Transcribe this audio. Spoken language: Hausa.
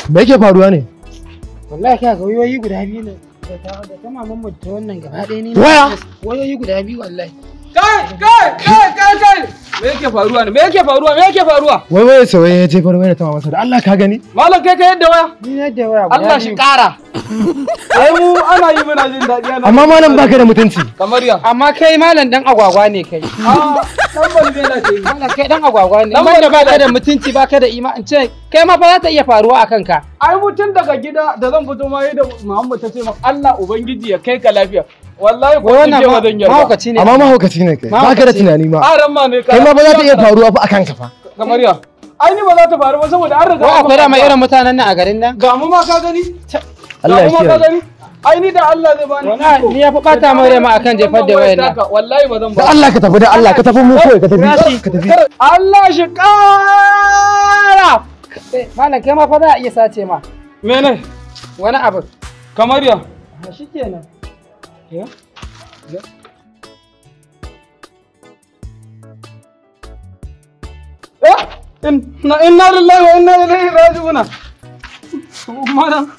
Me yake faruwa ne? Wallahi ka ga wayoyi guda biyu ne da ta maman mu ta wannan gaba ɗaya ne. Waya? Wayoyi guda biyu wallahi. Kai! Me yake faruwa ne? Me yake faruwa? Wai wai sai ya jefar wayar ta masa da Allah ka gani? Malam kai ka yadda waya? Ni ne da waya. Allah shi ƙara. Ai mu ana yi muna jin daɗi ana. Amma malam baka da mutunci. Kamar ya. Amma kai malam dan agwagwa ne kai. Dan balbe na ce. Malam kai dan agwagwa ne. Amma da baka da mutunci baka da imani ce kai ma fa za ta iya faruwa akan ka. Ai mutun daga gida da zan fito ma da Muhammad ta ce maka Allah ubangiji ya kai ka lafiya. Wallahi ko wannan je wajen yarda. mahaukaci ne. Amma mahaukaci ne kai. Baka da tunani ma. Aran ma ne Kai ma ba za ta iya faruwa fa akan ka fa. Kamar ya. Ai ni ba za ta faru ba saboda an riga. Ko akwai da mai irin mutanen nan a garin nan? Ga mu ma ka gani? Allah ya Ga mu ma ka kiyaye. gani? Ai ni da Allah zai bani. Wallahi ni ya fi bata mai rai ma akan jefar da wayar nan. Wallahi ba zan ba. Da Allah ka tafi da Allah ka tafi mu kawai ka tafi. Ka tafi. Allah shi ƙara. Malam kai ma fa za a iya sace ma. Mene? Wani abu. Kamar ya. Shikenan. Inna lillahi wa inna ilaihi raji'un. Madam.